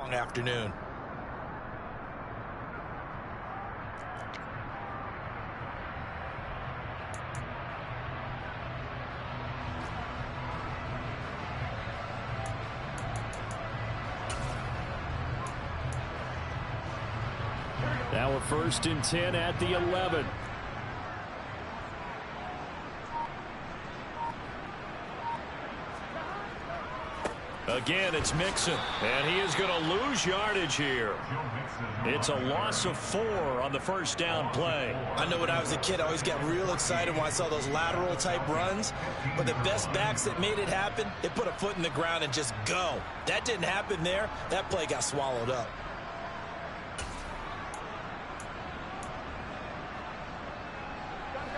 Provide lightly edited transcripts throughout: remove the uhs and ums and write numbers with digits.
long afternoon. Now a 1st and 10 at the 11. Again, it's Mixon, and he is going to lose yardage here. It's a loss of 4 on the 1st down play. I know when I was a kid, I always got real excited when I saw those lateral type runs, but the best backs that made it happen, they put a foot in the ground and just go. That didn't happen there. That play got swallowed up.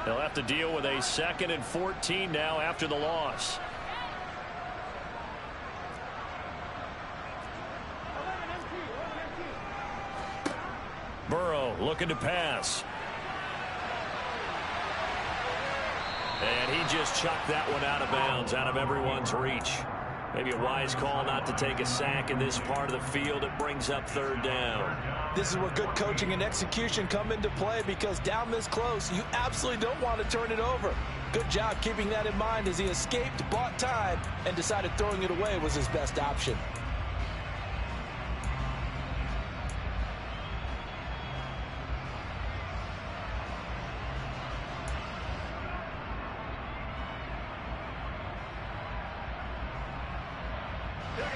They'll have to deal with a 2nd and 14 now after the loss. Burrow looking to pass. And he just chucked that one out of bounds, out of everyone's reach. Maybe a wise call not to take a sack in this part of the field. It brings up 3rd down. This is where good coaching and execution come into play, because down this close, you absolutely don't want to turn it over. Good job keeping that in mind as he escaped, bought time, and decided throwing it away was his best option.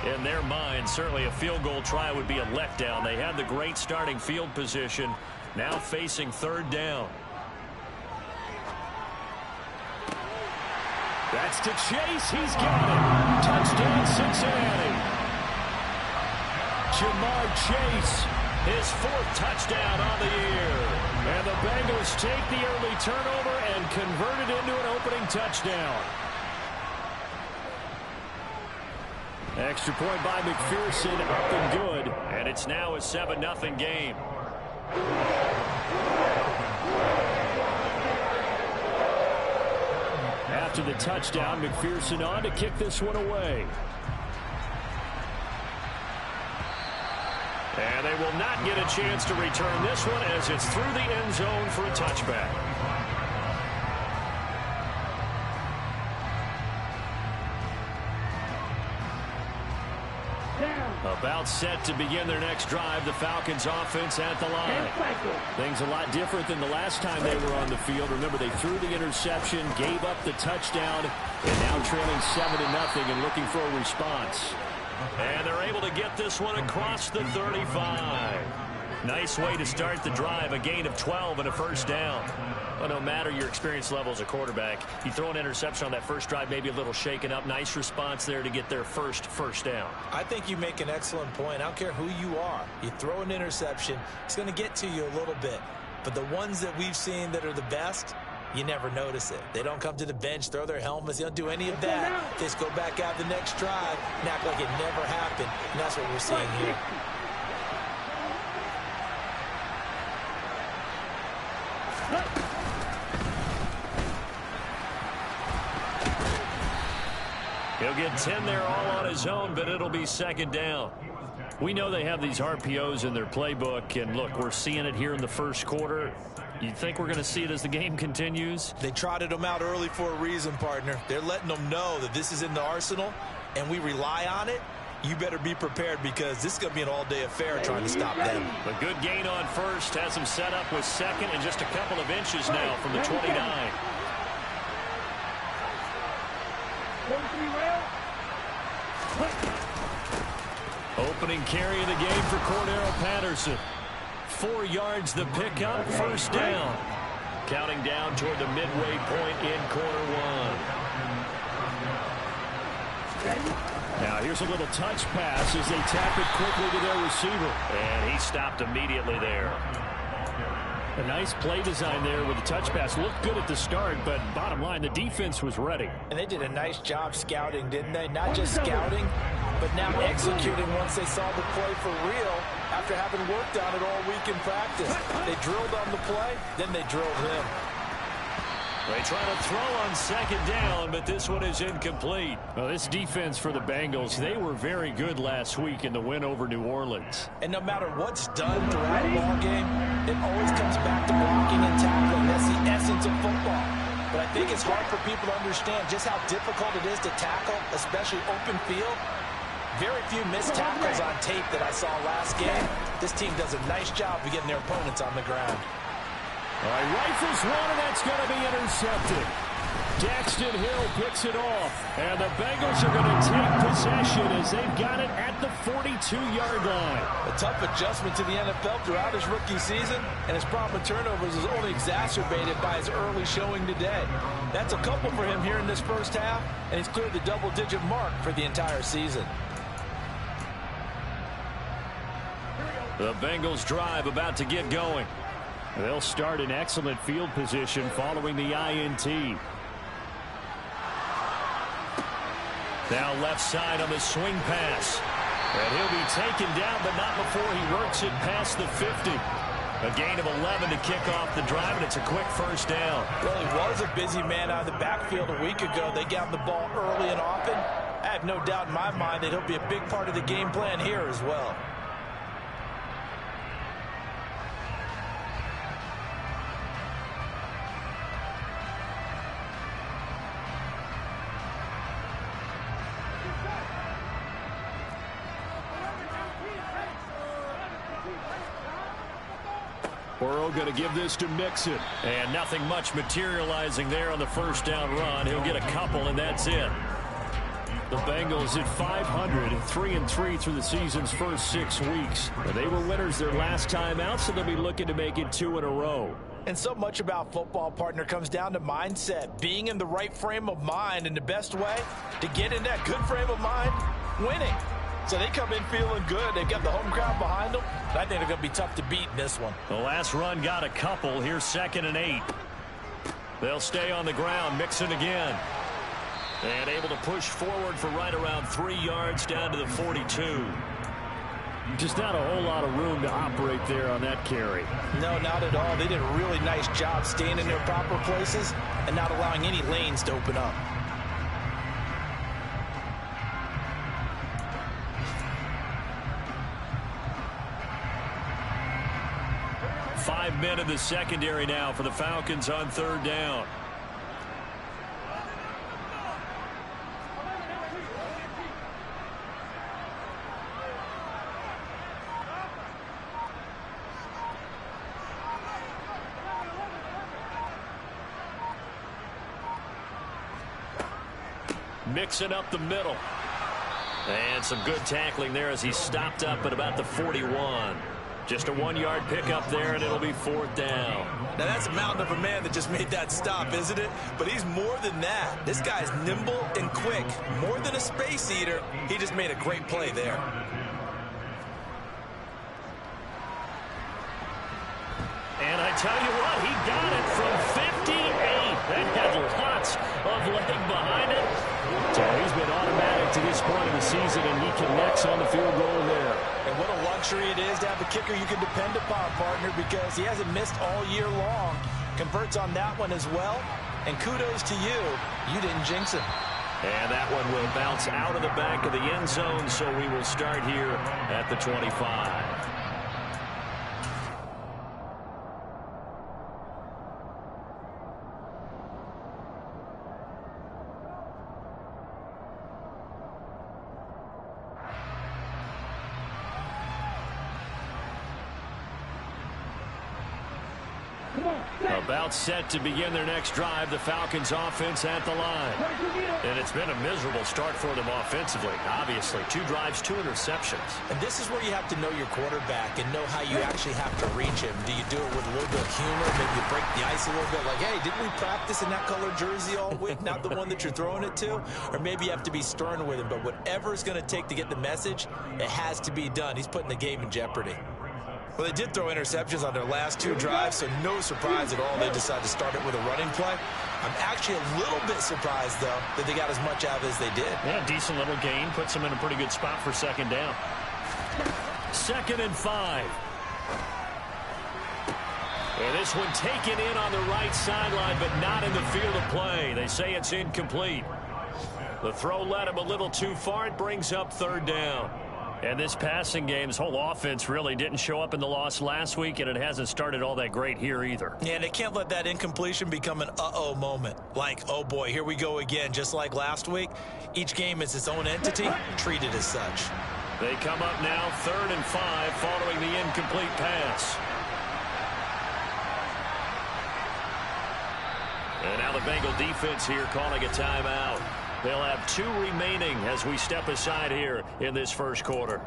In their mind, certainly a field goal try would be a letdown. They had the great starting field position, now facing 3rd down. That's to Chase. He's got it. Touchdown, Cincinnati. Jamar Chase, his 4th touchdown on the year. And the Bengals take the early turnover and convert it into an opening touchdown. Extra point by McPherson, up and good. And it's now a 7-0 game. After the touchdown, McPherson on to kick this one away. And they will not get a chance to return this one as it's through the end zone for a touchback. About set to begin their next drive, the Falcons offense at the line. Things a lot different than the last time they were on the field. Remember, they threw the interception, gave up the touchdown, and now trailing 7-0 and looking for a response. And they're able to get this one across the 35. Nice way to start the drive, a gain of 12 and a 1st down. Well, no matter your experience level as a quarterback, you throw an interception on that first drive, maybe a little shaken up. Nice response there to get their first down. I think you make an excellent point. I don't care who you are. You throw an interception, it's going to get to you a little bit. But the ones that we've seen that are the best, you never notice it. They don't come to the bench, throw their helmets. They don't do any of that. They just go back out the next drive and act like it never happened. And that's what we're seeing here. He'll get 10 there all on his own, but it'll be 2nd down. We know they have these RPOs in their playbook, and look, we're seeing it here in the first quarter. You think we're going to see it as the game continues? They trotted them out early for a reason, partner. They're letting them know that this is in the arsenal, and we rely on it. You better be prepared, because this is going to be an all-day affair trying to stop them. A good gain on 1st, has them set up with 2nd and just a couple of inches now from the 29. Opening carry of the game for Cordero Patterson. 4 yards the pickup, 1st down. Counting down toward the midway point in quarter 1. Now here's a little touch pass as they tap it quickly to their receiver. And he stopped immediately there. A nice play design there with the touch pass. Looked good at the start, but bottom line, the defense was ready. And they did a nice job scouting, didn't they? Not just scouting, but now executing once they saw the play for real after having worked on it all week in practice. They drilled on the play, then they drilled him. They try to throw on second down, but this one is incomplete. Well, this defense for the Bengals, they were very good last week in the win over New Orleans. And no matter what's done throughout a ball game, it always comes back to blocking and tackling. That's the essence of football. But I think it's hard for people to understand just how difficult it is to tackle, especially open field. Very few missed tackles on tape that I saw last game. This team does a nice job of getting their opponents on the ground. All right, rifles one, and that's going to be intercepted. Daxton Hill picks it off, and the Bengals are going to take possession as they've got it at the 42-yard line. A tough adjustment to the NFL throughout his rookie season, and his problem with turnovers is only exacerbated by his early showing today. That's a couple for him here in this first half, and he's cleared the double-digit mark for the entire season. The Bengals drive about to get going. They'll start in excellent field position following the INT. Now left side on the swing pass. And he'll be taken down, but not before he works it past the 50. A gain of 11 to kick off the drive, and it's a quick first down. Well, he was a busy man out of the backfield a week ago. They got the ball early and often. I have no doubt in my mind that he'll be a big part of the game plan here as well. Burrow going to give this to Mixon. And nothing much materializing there on the first down run. He'll get a couple, and that's it. The Bengals at 500, 3-3 through the season's first 6 weeks. They were winners their last time out, so they'll be looking to make it 2 in a row. And so much about football, partner, comes down to mindset. Being in the right frame of mind, and the best way to get in that good frame of mind, winning. So they come in feeling good. They've got the home crowd behind them. And I think they're going to be tough to beat in this one. The last run got a couple. Here's 2nd and 8. They'll stay on the ground. Mixon again. And able to push forward for right around 3 yards down to the 42. Just not a whole lot of room to operate there on that carry. No, not at all. They did a really nice job staying in their proper places and not allowing any lanes to open up. 5 men in the secondary now for the Falcons on 3rd down. Mixing up the middle. And some good tackling there as he stopped up at about the 41. Just a 1-yard pickup there, and it'll be 4th down. Now, that's a mountain of a man that just made that stop, isn't it? But he's more than that. This guy's nimble and quick. More than a space eater, he just made a great play there. And I tell you what, he got it from 58. That had lots of leg behind it. So he's been automatic to this point of the season, and he connects on the field goal there. And what a luxury it is to have a kicker you can depend upon, partner, because he hasn't missed all year long. Converts on that one as well. And kudos to you. You didn't jinx him. And that one will bounce out of the back of the end zone, so we will start here at the 25. About set to begin their next drive, the Falcons offense at the line. And it's been a miserable start for them offensively. Obviously, 2 drives, 2 interceptions. And this is where you have to know your quarterback and know how you actually have to reach him. Do you do it with a little bit of humor? Maybe you break the ice a little bit like, hey, didn't we practice in that colored jersey all week? Not the one that you're throwing it to? Or maybe you have to be stern with him. But whatever it's going to take to get the message, it has to be done. He's putting the game in jeopardy. Well, they did throw interceptions on their last 2 drives, so no surprise at all they decided to start it with a running play. I'm actually a little bit surprised, though, that they got as much out of it as they did. Yeah, decent little gain. Puts them in a pretty good spot for 2nd down. 2nd and 5. And this one taken in on the right sideline, but not in the field of play. They say it's incomplete. The throw led him a little too far. It brings up third down. And this passing game's whole offense really didn't show up in the loss last week, and it hasn't started all that great here either. Yeah, and they can't let that incompletion become an uh-oh moment. Like, oh boy, here we go again, just like last week. Each game is its own entity, treated as such. They come up now 3rd and 5 following the incomplete pass. And now the Bengal defense here calling a timeout. They'll have 2 remaining as we step aside here in this first quarter.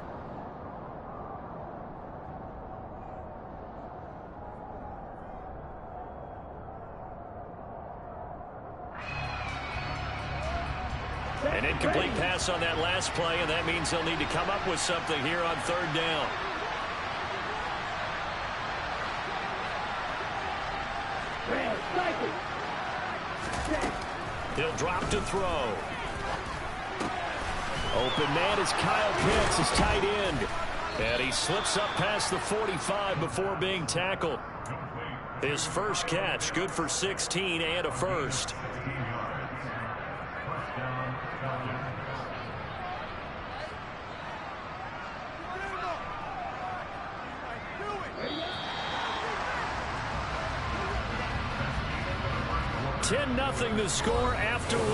An incomplete pass on that last play, and that means they'll need to come up with something here on 3rd down. He'll drop to throw. Open man is Kyle Pitts, his tight end. And he slips up past the 45 before being tackled. His first catch, good for 16 and a first. Nothing to score after 1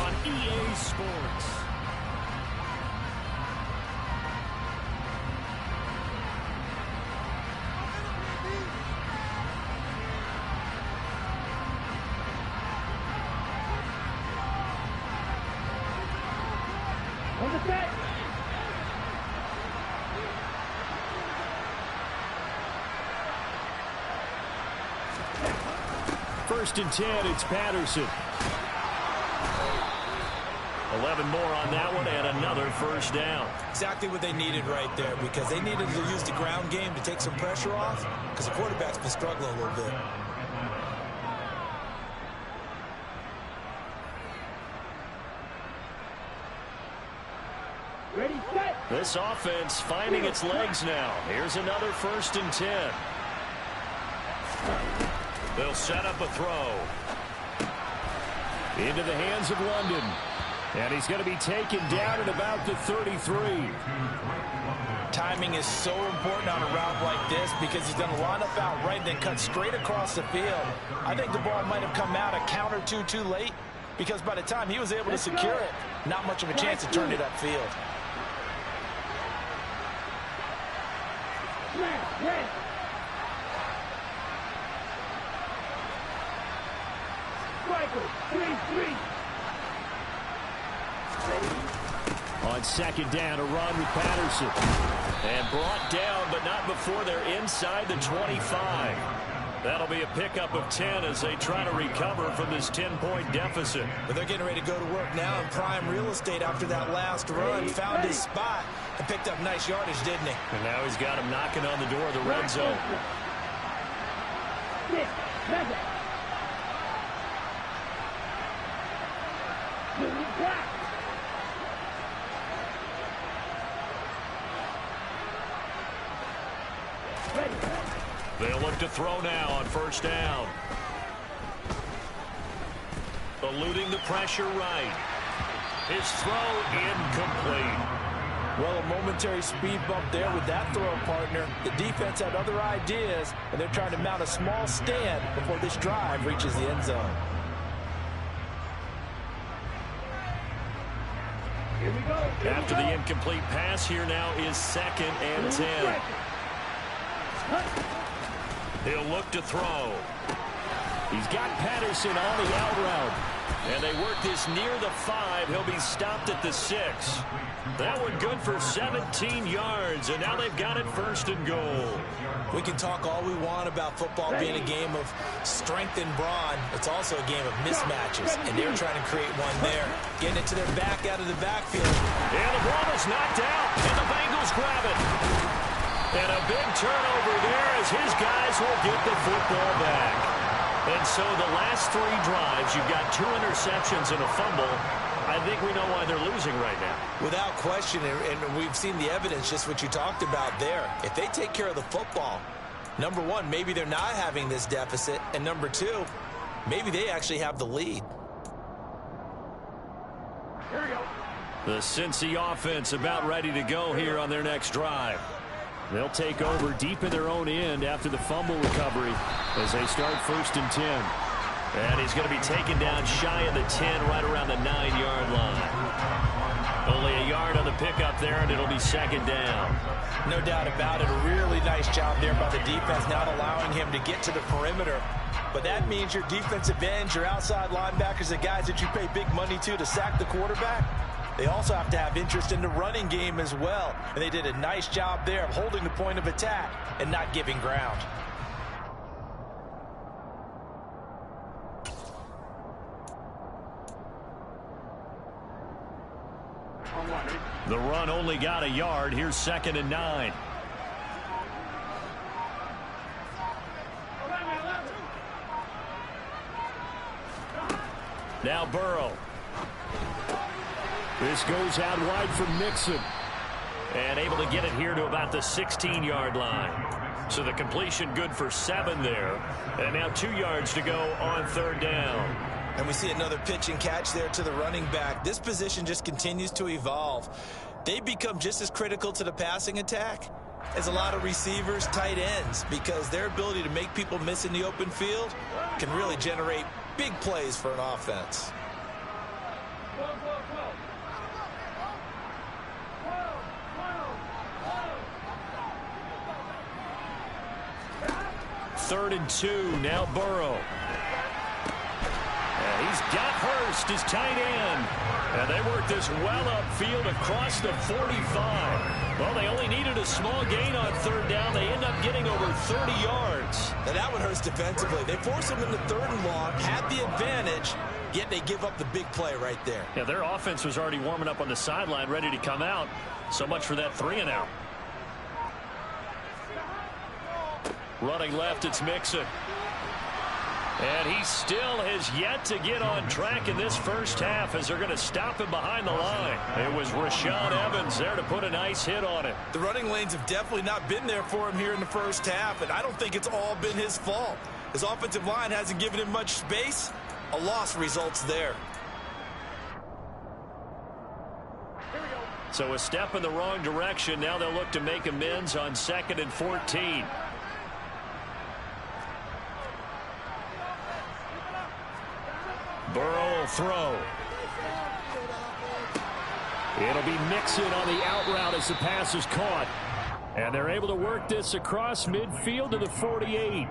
on EA Sports. On the set. First and 10, it's Patterson. 11 more on that one, and another first down. Exactly what they needed right there, because they needed to use the ground game to take some pressure off, because the quarterback's been struggling a little bit. Ready, set. This offense finding its legs now. Here's another first and 10. They'll set up a throw. Into the hands of London. And he's going to be taken down at about the 33. Timing is so important on a route like this, because he's going to line up out right and then cut straight across the field. I think the ball might have come out a count or two too late, because by the time he was able to secure it, not much of a chance to turn it upfield. On second down, a run with Patterson. And brought down, but not before they're inside the 25. That'll be a pickup of 10 as they try to recover from this 10-point deficit. But they're getting ready to go to work now in prime real estate after that last run. Found his spot and picked up nice yardage, didn't he? And now he's got him knocking on the door of the red zone. They'll look to throw now on first down. Eluding the pressure right. His throw incomplete. Well, a momentary speed bump there with that throw partner. The defense had other ideas, and they're trying to mount a small stand before this drive reaches the end zone. Here we go. After the incomplete pass, here now is 2nd and 10. He'll look to throw. He's got Patterson on the out route. And they work this near the 5. He'll be stopped at the 6. That one good for 17 yards. And now they've got it 1st and goal. We can talk all we want about football being a game of strength and brawn. It's also a game of mismatches. And they're trying to create one there. Getting it to their back out of the backfield. And the ball is knocked out. And the Bengals grab it. And a big turnover there as his guys will get the football back. And so the last 3 drives, you've got 2 interceptions and a fumble. I think we know why they're losing right now. Without question, and we've seen the evidence, just what you talked about there. If they take care of the football, Number one, maybe they're not having this deficit. And number two, maybe they actually have the lead. Here we go. The Cincy offense about ready to go here on their next drive. They'll take over deep in their own end after the fumble recovery as they start 1st and 10. And he's going to be taken down shy of the 10, right around the 9-yard line. Only a yard on the pickup there, and it'll be 2nd down. No doubt about it. A really nice job there by the defense, not allowing him to get to the perimeter. But that means your defensive ends, your outside linebackers, the guys that you pay big money to sack the quarterback, they also have to have interest in the running game as well. And they did a nice job there of holding the point of attack and not giving ground. The run only got a yard. Here's 2nd and 9. Now Burrow. This goes out wide for Mixon. And able to get it here to about the 16-yard line. So the completion good for 7 there. And now 2 yards to go on 3rd down. And we see another pitch and catch there to the running back. This position just continues to evolve. They become just as critical to the passing attack as a lot of receivers, tight ends, because their ability to make people miss in the open field can really generate big plays for an offense. Third and 2. Now Burrow. And he's got Hurst, his tight end. And they work this well upfield across the 45. Well, they only needed a small gain on 3rd down. They end up getting over 30 yards. Now that one hurts defensively. They force him into 3rd and long, had the advantage, yet they give up the big play right there. Yeah, their offense was already warming up on the sideline, ready to come out. So much for that 3-and-out. Running left, it's Mixon. And he still has yet to get on track in this first half as they're going to stop him behind the line. It was Rashaan Evans there to put a nice hit on it. The running lanes have definitely not been there for him here in the first half, and I don't think it's all been his fault. His offensive line hasn't given him much space. A loss results there. So a step in the wrong direction. Now they'll look to make amends on 2nd and 14. Burrow will throw. It'll be Mixon on the out route as the pass is caught. And they're able to work this across midfield to the 48.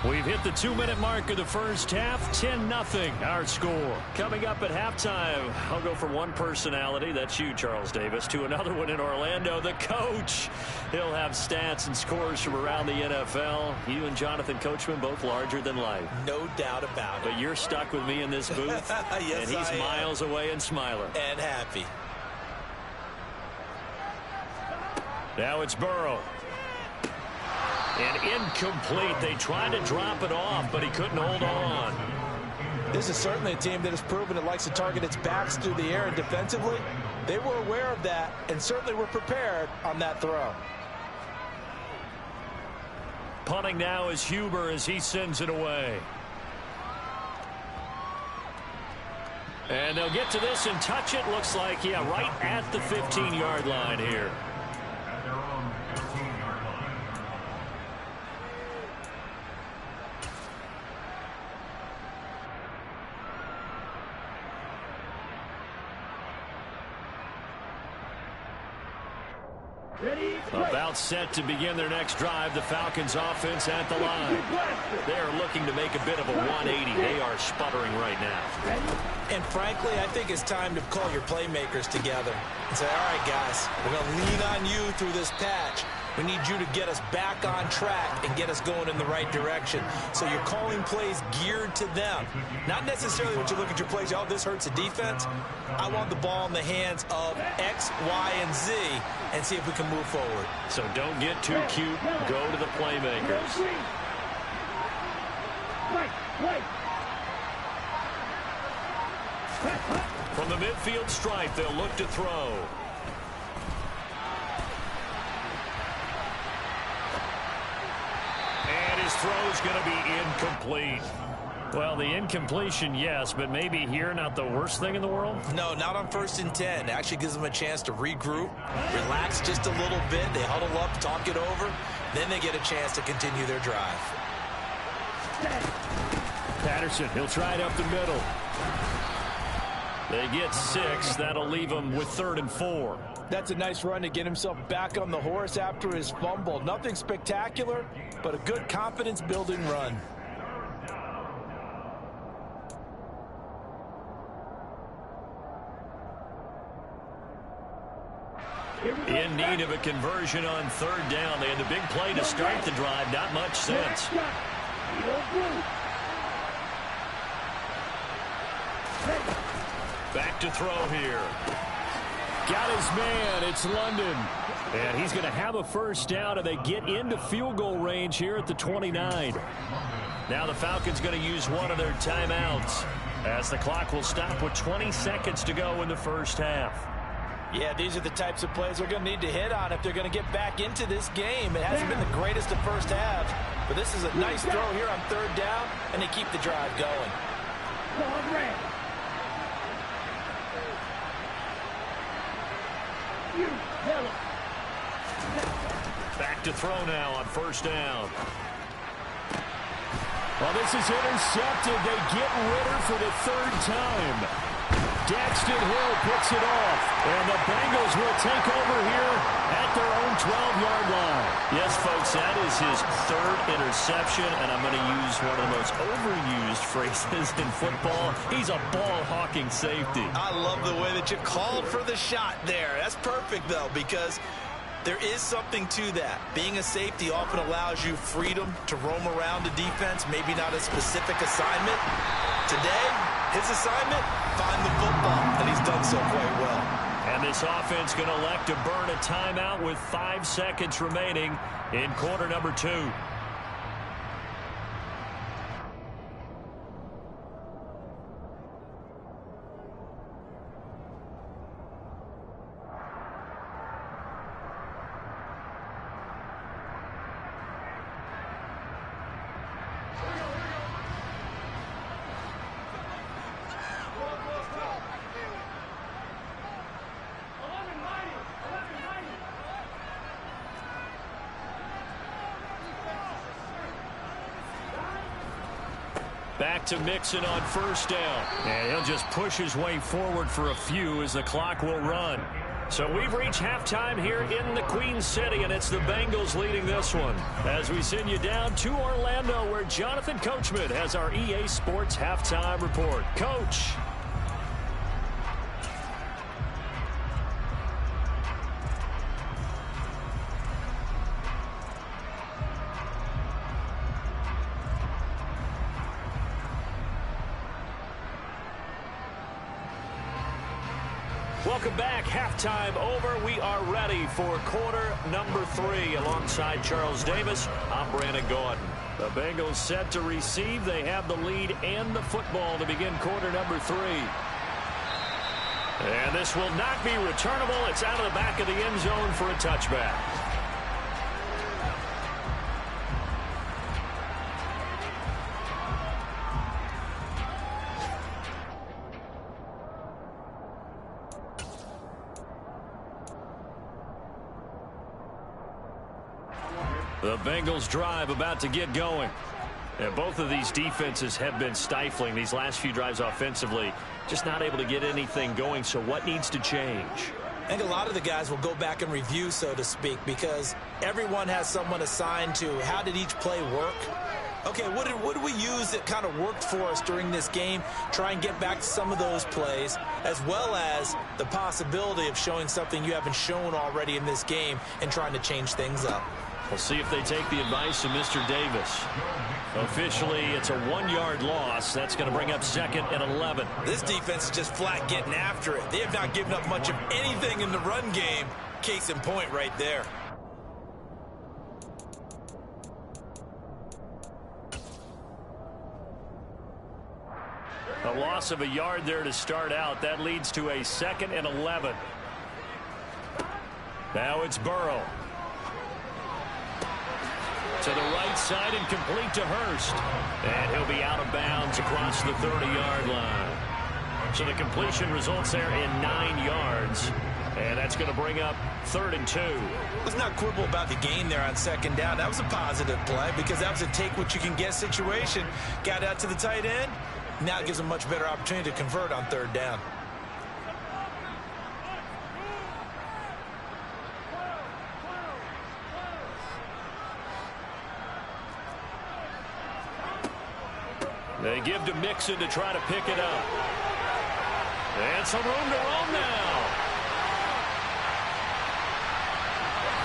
We've hit the 2-minute mark of the first half. 10-0 our score. Coming up at halftime, I'll go from one personality, that's you, Charles Davis, to another one in Orlando, the coach. He'll have stats and scores from around the NFL. You and Jonathan Coachman both larger than life. No doubt about it. But you're stuck with me in this booth. Yes, and he's miles away and smiling. And happy. Now it's Burrow. And incomplete. They tried to drop it off, but he couldn't hold on. This is certainly a team that has proven it likes to target its backs through the air, and defensively, they were aware of that and certainly were prepared on that throw. Punting now is Huber as he sends it away. And they'll get to this and touch it. Looks like, yeah, right at the 15-yard line here. About set to begin their next drive. The Falcons offense at the line. They are looking to make a bit of a 180. They are sputtering right now. And frankly, I think it's time to call your playmakers together and say, all right, guys, we're going to lean on you through this patch. We need you to get us back on track and get us going in the right direction. So you're calling plays geared to them. Not necessarily when you look at your plays, oh, this hurts the defense. I want the ball in the hands of X, Y, and Z and see if we can move forward. So don't get too cute. Go to the playmakers. From the midfield stripe, they'll look to throw. And his throw's going to be incomplete. Well, the incompletion, yes, but maybe here not the worst thing in the world? No, not on 1st and 10. It actually gives them a chance to regroup, relax just a little bit. They huddle up, talk it over. Then they get a chance to continue their drive. Patterson, he'll try it up the middle. They get 6. That'll leave them with 3rd and 4. That's a nice run to get himself back on the horse after his fumble. Nothing spectacular, but a good confidence-building run. In need of a conversion on 3rd down. They had the big play to start the drive. Not much sense. Back to throw here. Got his man. It's London. And he's going to have a 1st down, and they get into field goal range here at the 29. Now the Falcons going to use one of their timeouts as the clock will stop with 20 seconds to go in the 1st half. Yeah, these are the types of plays they're going to need to hit on if they're going to get back into this game. It hasn't been the greatest of 1st halves, but this is a nice throw here on 3rd down, and they keep the drive going. Back to throw now on 1st down. Well, this is intercepted. They get Ritter for the 3rd time. Daxton Hill picks it off, and the Bengals will take over here at their own 12-yard line. Yes, folks, that is his 3rd interception, and I'm going to use one of the most overused phrases in football. He's a ball-hawking safety. I love the way that you called for the shot there. That's perfect, though, because there is something to that. Being a safety often allows you freedom to roam around the defense, maybe not a specific assignment. Today, his assignment, find the football, and he's done so quite well. And this offense going to elect to burn a timeout with 5 seconds remaining in quarter number 2. Back to Mixon on 1st down. And he'll just push his way forward for a few as the clock will run. So we've reached halftime here in the Queen City, and it's the Bengals leading this one. As we send you down to Orlando, where Jonathan Coachman has our EA Sports halftime report. Coach. Welcome back. Halftime over. We are ready for quarter number 3. Alongside Charles Davis, I'm Brandon Gordon. The Bengals set to receive. They have the lead and the football to begin quarter number 3. And this will not be returnable. It's out of the back of the end zone for a touchback. The Bengals drive about to get going. And both of these defenses have been stifling these last few drives offensively. Just not able to get anything going. So what needs to change? I think a lot of the guys will go back and review, so to speak, because everyone has someone assigned to how did each play work. Okay, what did we use that kind of worked for us during this game? Try and get back to some of those plays, as well as the possibility of showing something you haven't shown already in this game and trying to change things up. We'll see if they take the advice of Mr. Davis. Officially, it's a 1-yard loss. That's going to bring up 2nd and 11. This defense is just flat getting after it. They have not given up much of anything in the run game. Case in point right there. A loss of a yard there to start out. That leads to a 2nd and 11. Now it's Burrow. To the right side and complete to Hurst. And he'll be out of bounds across the 30-yard line. So the completion results there in 9 yards. And that's going to bring up 3rd and 2. Let's not quibble about the gain there on 2nd down. That was a positive play because that was a take-what-you-can-get situation. Got out to the tight end. Now it gives them a much better opportunity to convert on 3rd down. They give to Mixon to try to pick it up. And some room to roam now.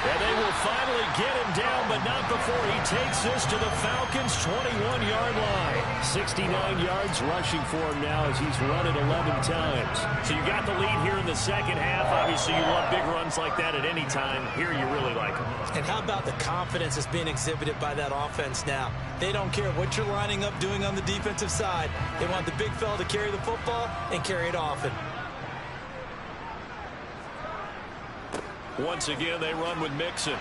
And they will finally get him down, but not before he takes this to the Falcons' 21-yard line. 69 yards rushing for him now as he's run it 11 times. So you got the lead here in the 2nd half. Obviously, you love big runs like that at any time. Here you really like them. And how about the confidence that's being exhibited by that offense now? They don't care what you're lining up doing on the defensive side. They want the big fella to carry the football and carry it often. Once again, they run with Mixon.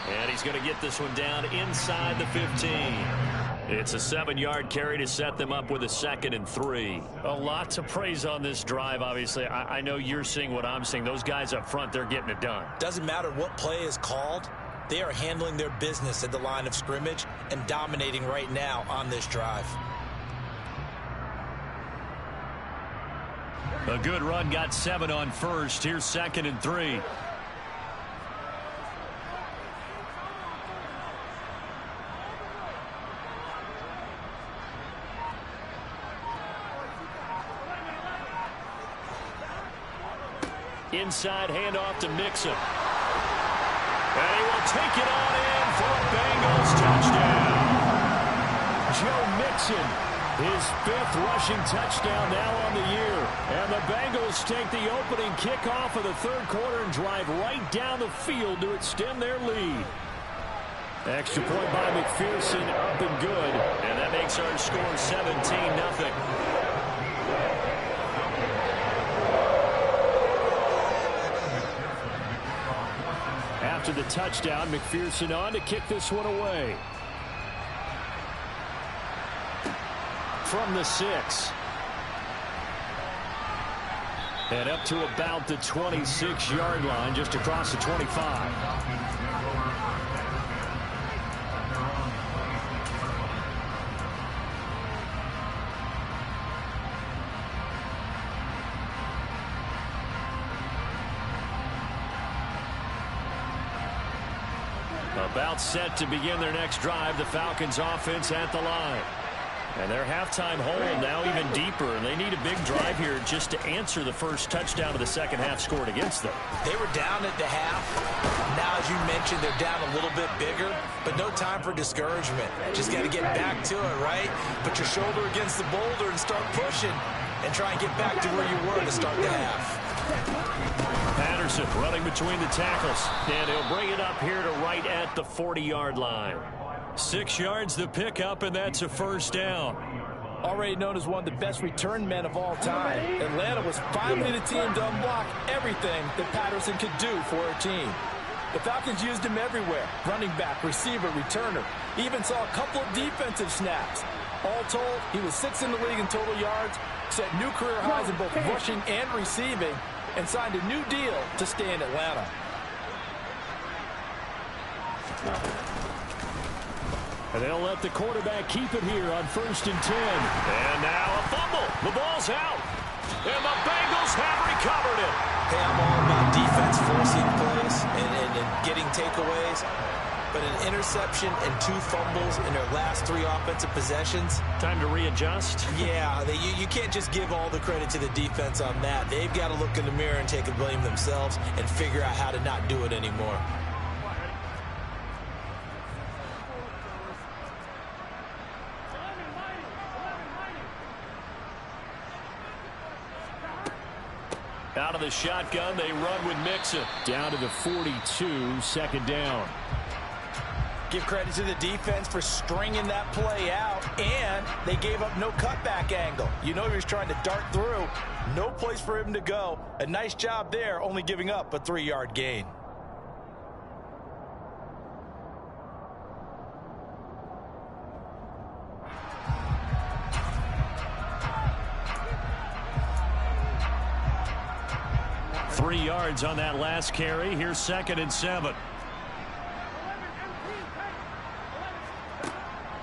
And he's going to get this one down inside the 15. It's a 7-yard carry to set them up with a 2nd and 3. A lot to praise on this drive, obviously. I know you're seeing what I'm seeing. Those guys up front, they're getting it done. Doesn't matter what play is called. They are handling their business at the line of scrimmage and dominating right now on this drive. A good run, got 7 on 1st. Here's 2nd and 3. Inside handoff to Mixon. And he will take it on in for a Bengals touchdown. Joe Mixon, his 5th rushing touchdown now on the year. And the Bengals take the opening kickoff of the 3rd quarter and drive right down the field to extend their lead. Extra point by McPherson, up and good. And that makes our score 17-0. After the touchdown, McPherson on to kick this one away. From the 6. And up to about the 26-yard line, just across the 25. About set to begin their next drive. The Falcons offense at the line. And their halftime hole now even deeper. And they need a big drive here just to answer the first touchdown of the 2nd half scored against them. They were down at the half. Now, as you mentioned, they're down a little bit bigger. But no time for discouragement. Just got to get back to it, right? Put your shoulder against the boulder and start pushing. And try and get back to where you were to start the half. Patterson running between the tackles. And he'll bring it up here to right at the 40-yard line. 6 yards the pickup, and that's a 1st down. Already known as one of the best return men of all time, Atlanta was finally the team to unblock everything that Patterson could do for her team. The Falcons used him everywhere. Running back, receiver, returner. He even saw a couple of defensive snaps. All told, he was 6th in the league in total yards, set new career highs in both rushing and receiving, and signed a new deal to stay in Atlanta. And they'll let the quarterback keep it here on 1st and 10. And now a fumble. The ball's out. And the Bengals have recovered it. Hey, I'm all about defense forcing plays and getting takeaways. But an interception and 2 fumbles in their last 3 offensive possessions. Time to readjust. Yeah, you can't just give all the credit to the defense on that. They've got to look in the mirror and take the blame themselves and figure out how to not do it anymore. Out of the shotgun, they run with Mixon. Down to the 42, 2nd down. Give credit to the defense for stringing that play out, and they gave up no cutback angle. You know he was trying to dart through. No place for him to go. A nice job there, only giving up a 3-yard gain. Three yards on that last carry. Here's 2nd and 7.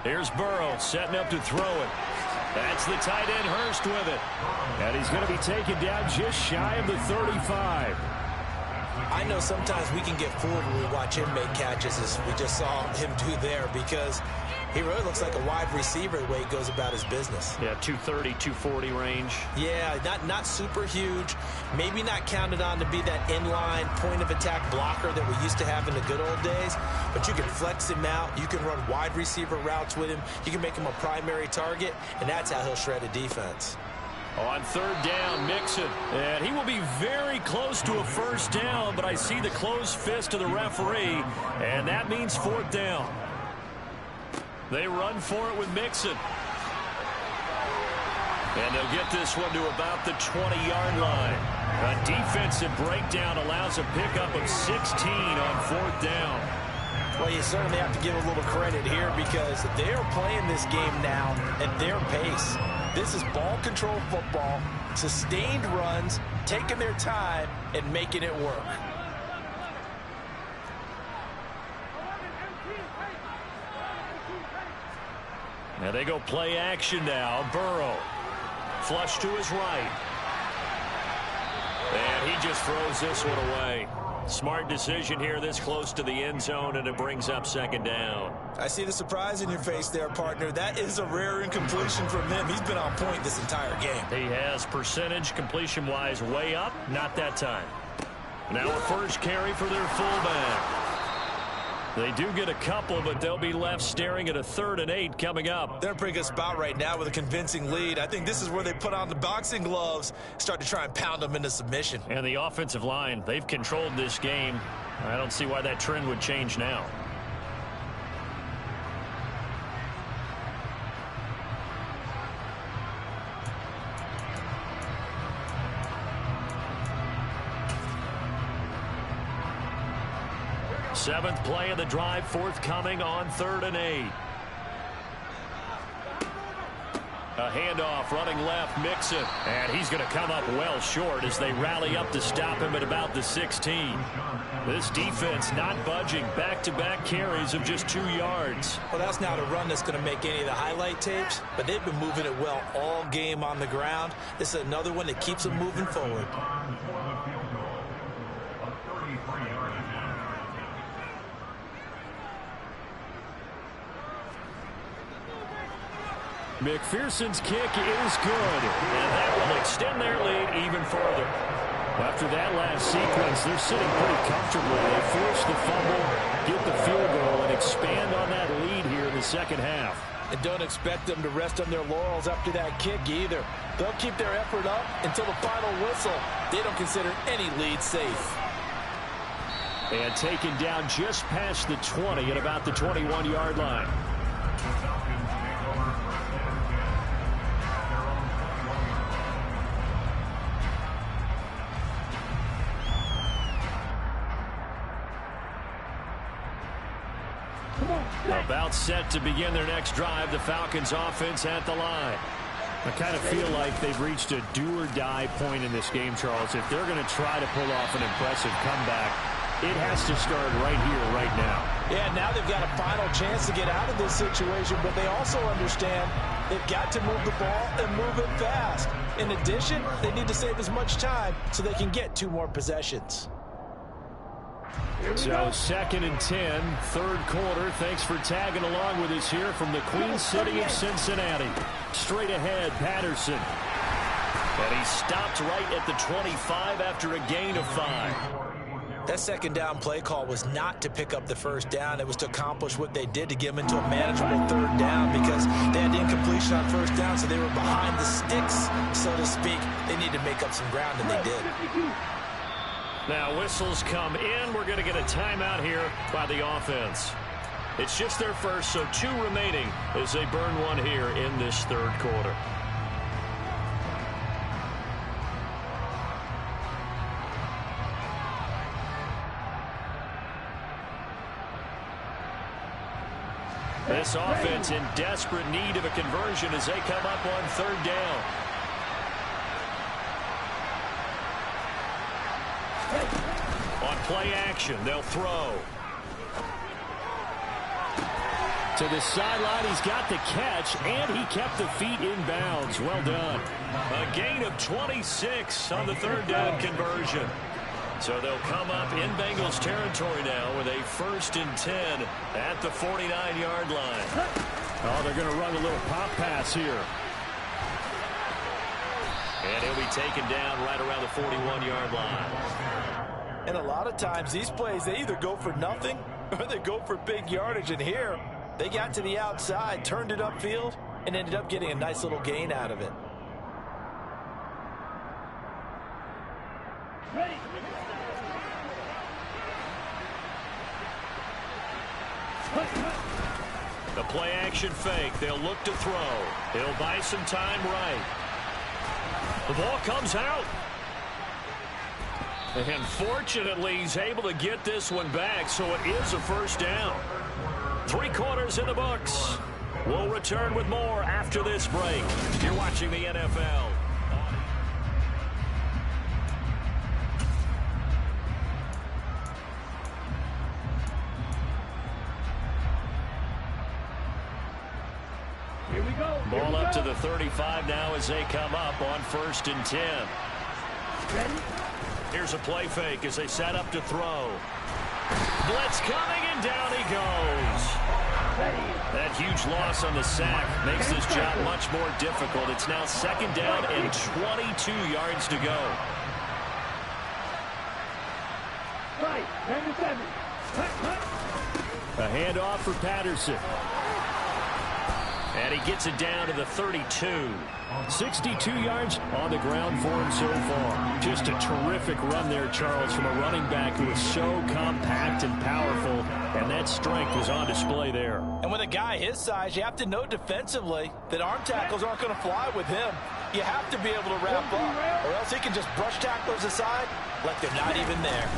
Here's Burrow setting up to throw it. That's the tight end Hurst with it. And he's going to be taken down just shy of the 35. I know sometimes we can get fooled when we watch him make catches, as we just saw him do there, because he really looks like a wide receiver the way he goes about his business. Yeah, 230, 240 range. Yeah, not super huge. Maybe not counted on to be that inline point-of-attack blocker that we used to have in the good old days. But you can flex him out. You can run wide receiver routes with him. You can make him a primary target, and that's how he'll shred a defense. On 3rd down, Mixon. And he will be very close to a 1st down, but I see the closed fist of the referee, and that means 4th down. They run for it with Mixon. And they'll get this one to about the 20-yard line. A defensive breakdown allows a pickup of 16 on 4th down. Well, you certainly have to give a little credit here because they're playing this game now at their pace. This is ball control football, sustained runs, taking their time, and making it work. Now they go play action now. Burrow. Flush to his right. And he just throws this one away. Smart decision here this close to the end zone, and it brings up 2nd down. I see the surprise in your face there, partner. That is a rare incompletion from him. He's been on point this entire game. He has percentage completion-wise way up. Not that time. Now a first carry for their fullback. They do get a couple, but they'll be left staring at a 3rd and 8 coming up. They're in a pretty good spot right now with a convincing lead. I think this is where they put on the boxing gloves, start to try and pound them into submission. And the offensive line, they've controlled this game. I don't see why that trend would change now. Seventh play of the drive forthcoming on 3rd and 8. A handoff running left, Mixon. And he's going to come up well short as they rally up to stop him at about the 16. This defense not budging. Back-to-back carries of just 2 yards. Well, that's not a run that's going to make any of the highlight tapes, but they've been moving it well all game on the ground. This is another one that keeps them moving forward. McPherson's kick is good, and that will extend their lead even further. After that last sequence, they're sitting pretty comfortably. They force the fumble, get the field goal, and expand on that lead here in the 2nd half. And don't expect them to rest on their laurels after that kick either. They'll keep their effort up until the final whistle. They don't consider any lead safe. And taken down just past the 20 at about the 21-yard line. About set to begin their next drive, the Falcons offense at the line. I kind of feel like they've reached a do-or-die point in this game, Charles. If they're going to try to pull off an impressive comeback, it has to start right here, right now. Yeah, now they've got a final chance to get out of this situation, but they also understand they've got to move the ball and move it fast. In addition, they need to save as much time so they can get 2 more possessions. So 2nd and 10, 3rd quarter. Thanks for tagging along with us here from the Queen City of Cincinnati. Straight ahead, Patterson. And he stopped right at the 25 after a gain of 5. That 2nd down play call was not to pick up the 1st down. It was to accomplish what they did to get them into a manageable 3rd down because they had the incompletion on 1st down, so they were behind the sticks, so to speak. They needed to make up some ground, and they did. Now whistles come in. We're going to get a timeout here by the offense. It's just their first, so 2 remaining as they burn one here in this third quarter. This offense in desperate need of a conversion as they come up on 3rd down. On play action, they'll throw. To the sideline, he's got the catch, and he kept the feet in bounds. Well done. A gain of 26 on the 3rd down conversion. So they'll come up in Bengals territory now with a 1st and 10 at the 49-yard line. Oh, they're going to run a little pop pass here. And he'll be taken down right around the 41-yard line. And a lot of times these plays, they either go for nothing or they go for big yardage. And here, they got to the outside, turned it upfield, and ended up getting a nice little gain out of it. Ready. The play action fake. They'll look to throw. He'll buy some time right. The ball comes out. And fortunately, he's able to get this one back, so it is a 1st down. 3 quarters in the books. We'll return with more after this break. You're watching the NFL. Here we go. Ball up to the 35 now as they come up on 1st and 10. Ready? Here's a play fake as they set up to throw. Blitz coming, and down he goes. That huge loss on the sack makes this job much more difficult. It's now 2nd down and 22 yards to go. Right, 97. A handoff for Patterson. And he gets it down to the 32. 62 yards on the ground for him so far. Just a terrific run there, Charles, from a running back who is so compact and powerful, and that strength was on display there. And with a guy his size, you have to know defensively that arm tackles aren't going to fly with him. You have to be able to wrap up, or else he can just brush tacklers aside like they're not even there.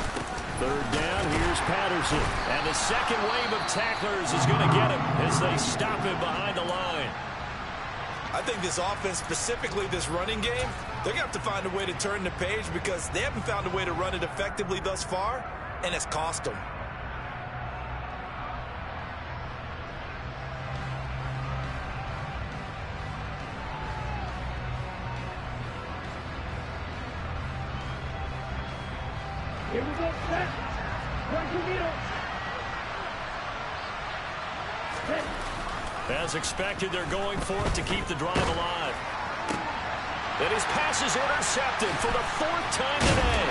3rd down, here's Patterson. And the second wave of tacklers is going to get him as they stop him behind the line. I think this offense, specifically this running game, they're going to have to find a way to turn the page because they haven't found a way to run it effectively thus far, and it's cost them. Here we go, set. Right to middle. Set. As expected, they're going for it to keep the drive alive. And his pass is intercepted for the 4th time today.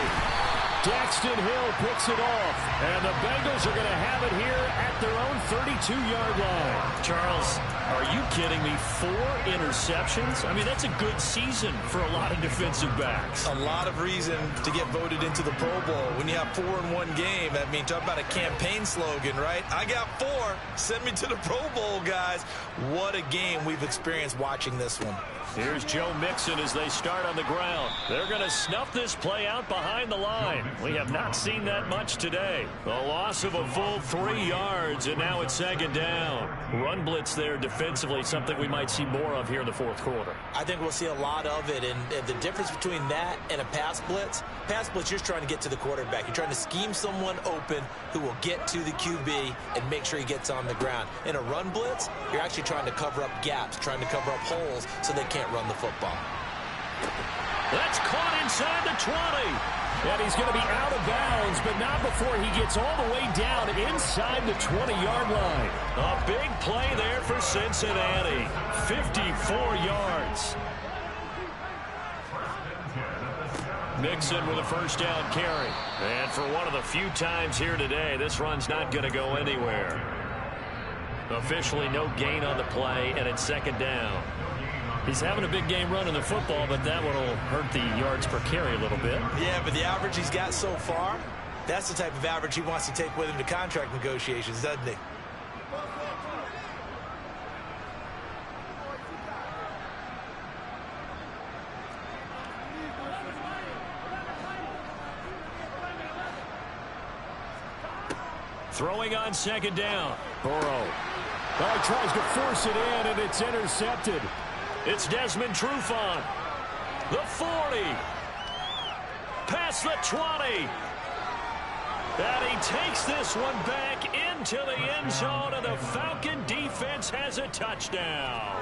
Daxton Hill picks it off. And the Bengals are going to have it here at their own 32-yard line. Charles, are you kidding me? 4 interceptions? I mean, that's a good season for a lot of defensive backs. A lot of reason to get voted into the Pro Bowl. When you have 4 in one game, I mean, talk about a campaign slogan, right? I got 4. Send me to the Pro Bowl, guys. What a game we've experienced watching this one. Here's Joe Mixon as they start on the ground. They're going to snuff this play out behind the line. We have not seen that much today. The loss of a full 3 yards, and now it's 2nd down. Run blitz there defensively, something we might see more of here in the 4th quarter. I think we'll see a lot of it, and the difference between that and a pass blitz, you're just trying to get to the quarterback. You're trying to scheme someone open who will get to the QB and make sure he gets on the ground. In a run blitz, you're actually trying to cover up gaps, trying to cover up holes so they can't run the football. That's caught inside the 20. And he's going to be out of bounds, but not before he gets all the way down inside the 20-yard line. A big play there for Cincinnati. 54 yards. Mixon with a 1st down carry. And for one of the few times here today, this run's not going to go anywhere. Officially no gain on the play, and it's 2nd down. He's having a big game running the football, but that one will hurt the yards per carry a little bit. Yeah, but the average he's got so far, that's the type of average he wants to take with him to contract negotiations, doesn't he? Throwing on second down. Burrow. Oh, he tries to force it in, and it's intercepted. It's Desmond Trufant. The 40. Past the 20. And he takes this one back into the end zone, and the Falcon defense has a touchdown.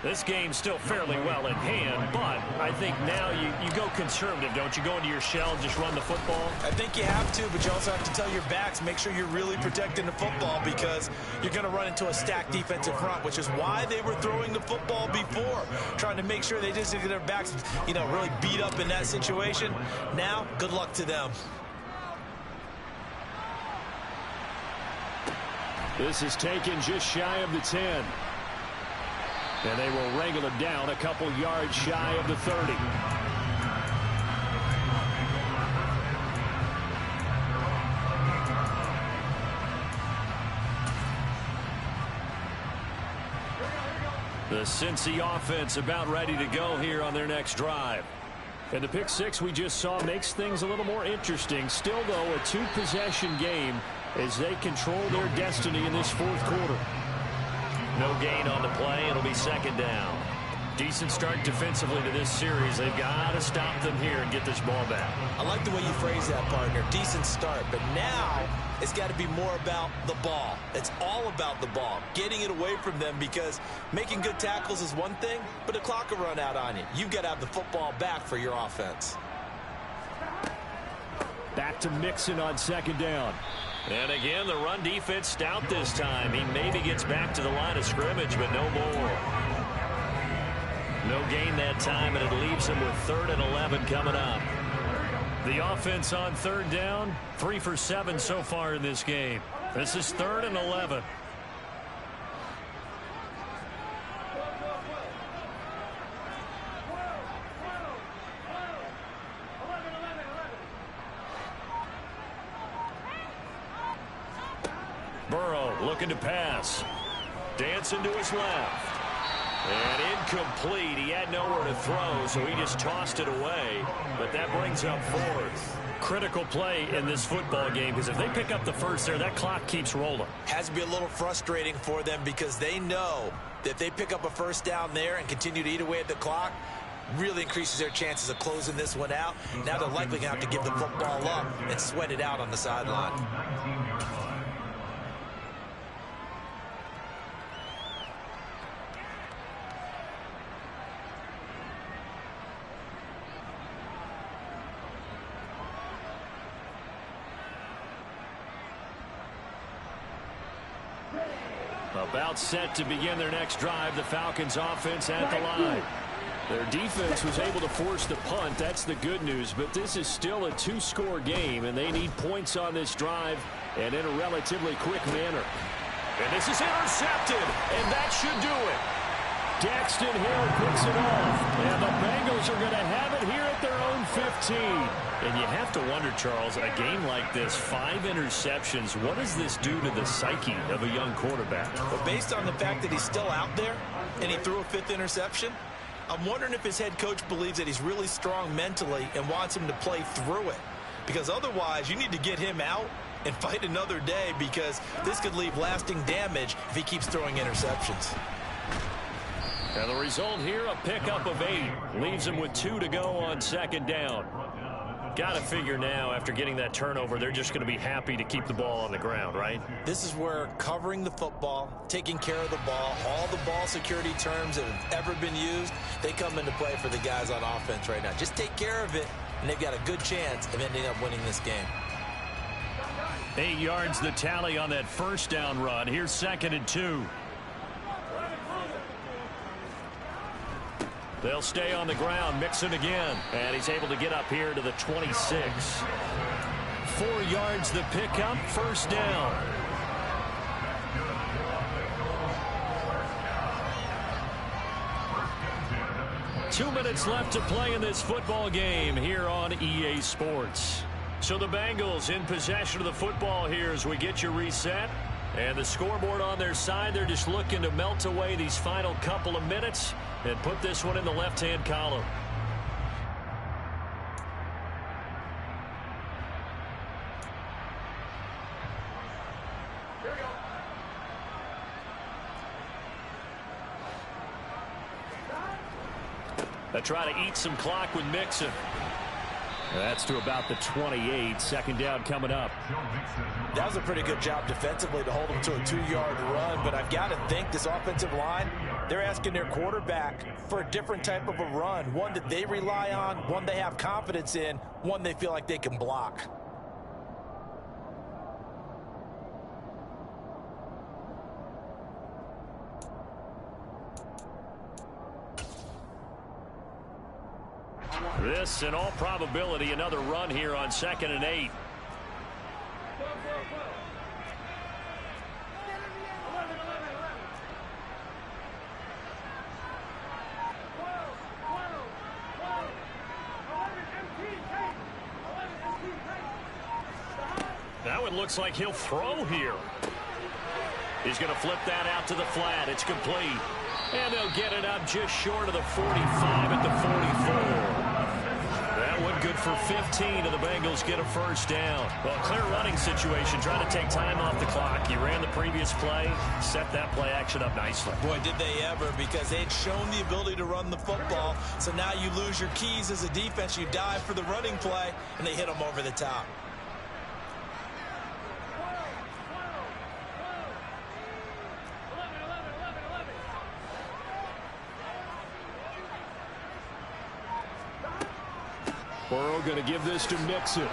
This game's still fairly well in hand, but I think now you go conservative, don't you? Go into your shell and just run the football? I think you have to, but you also have to tell your backs, make sure you're really protecting the football because you're going to run into a stacked defensive front, which is why they were throwing the football before, trying to make sure they just get their backs, really beat up in that situation. Now, good luck to them. This is taken just shy of the 10. And they will wrangle him down a couple yards shy of the 30. The Cincy offense about ready to go here on their next drive. And the pick six we just saw makes things a little more interesting. Still, though, a two-possession game as they control their destiny in this fourth quarter. No gain on the play. It'll be second down. Decent start defensively to this series. They've got to stop them here and get this ball back. I like the way you phrase that, partner. Decent start. But now it's got to be more about the ball. It's all about the ball. Getting it away from them because making good tackles is one thing, but the clock will run out on you. You've got to have the football back for your offense. Back to Mixon on second down. And again, the run defense stout this time. He maybe gets back to the line of scrimmage, but no more. No gain that time, and it leaves him with 3rd and 11 coming up. The offense on third down, 3 for 7 so far in this game. This is 3rd and 11. Burrow looking to pass. Dancing to his left. And incomplete. He had nowhere to throw, so he just tossed it away. But that brings up 4th. Critical play in this football game because if they pick up the first there, that clock keeps rolling. Has to be a little frustrating for them because they know that if they pick up a first down there and continue to eat away at the clock, really increases their chances of closing this one out. Now they're likely going to have to give the football up and sweat it out on the sideline. About set to begin their next drive, the Falcons offense at the line. Their defense was able to force the punt. That's the good news, but this is still a 2-score game, and they need points on this drive and in a relatively quick manner. And this is intercepted, and that should do it. Daxton Hill picks it off, and the Bengals are going to have it here at their own 15. And you have to wonder, Charles, a game like this, 5 interceptions, what does this do to the psyche of a young quarterback? But based on the fact that he's still out there and he threw a 5th interception, I'm wondering if his head coach believes that he's really strong mentally and wants him to play through it. Because otherwise, you need to get him out and fight another day because this could leave lasting damage if he keeps throwing interceptions. And the result here, a pickup of 8. Leaves him with 2 to go on second down. Got to figure now, after getting that turnover, they're just going to be happy to keep the ball on the ground, right? This is where covering the football, taking care of the ball, all the ball security terms that have ever been used, they come into play for the guys on offense right now. Just take care of it, and they've got a good chance of ending up winning this game. 8 yards the tally on that first down run. Here's 2nd and 2. They'll stay on the ground. Mixon again. And he's able to get up here to the 26. 4 yards the pickup. First down. Two minutes left to play in this football game here on EA Sports. So the Bengals in possession of the football here as we get you reset. And the scoreboard on their side, they're just looking to melt away these final couple of minutes and put this one in the left-hand column. They try to eat some clock with Mixon. That's to about the 28. Second down coming up. That was a pretty good job defensively to hold them to a 2-yard run, but I've got to think this offensive line, they're asking their quarterback for a different type of a run, one that they rely on, one they have confidence in, one they feel like they can block. This, in all probability, another run here on 2nd and 8. That one looks like he'll throw here. He's going to flip that out to the flat. It's complete. And they'll get it up just short of the 45 at the 44. That one good for 15, and the Bengals get a first down. Well, clear running situation, trying to take time off the clock. You ran the previous play, set that play action up nicely. Boy, did they ever, because they'd shown the ability to run the football. So now you lose your keys as a defense. You dive for the running play, and they hit them over the top. Burrow going to give this to Mixon.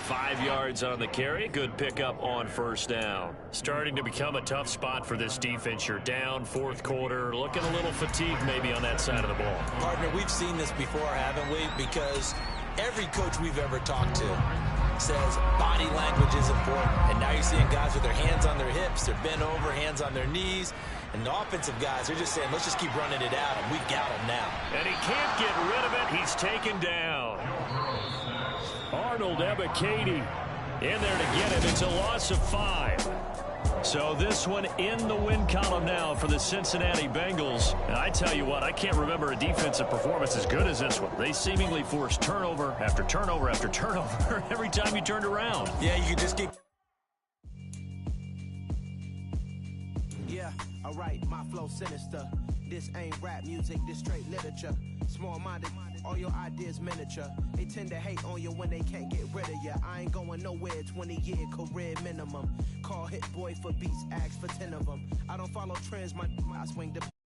5 yards on the carry. Good pickup on first down. Starting to become a tough spot for this defense. You're down, fourth quarter. Looking a little fatigued maybe on that side of the ball. Partner, we've seen this before, haven't we? Because every coach we've ever talked to says body language is important. And now you're seeing guys with their hands on their hips. They're bent over, hands on their knees. And the offensive guys, they're just saying, let's just keep running it out, and we got him now. And he can't get rid of it. He's taken down. Arnold Ebiketie in there to get him. It's a loss of 5. So this one in the win column now for the Cincinnati Bengals. And I tell you what, I can't remember a defensive performance as good as this one. They seemingly forced turnover after turnover after turnover every time you turned around. Yeah, you can just keep... Yeah, alright, my flow sinister. This ain't rap music, this straight literature. Small-minded, all your ideas miniature. They tend to hate on you when they can't get rid of you. I ain't going nowhere, 20-year career minimum. Call Hit Boy for beats, ask for 10 of them. I don't follow trends, I swing the...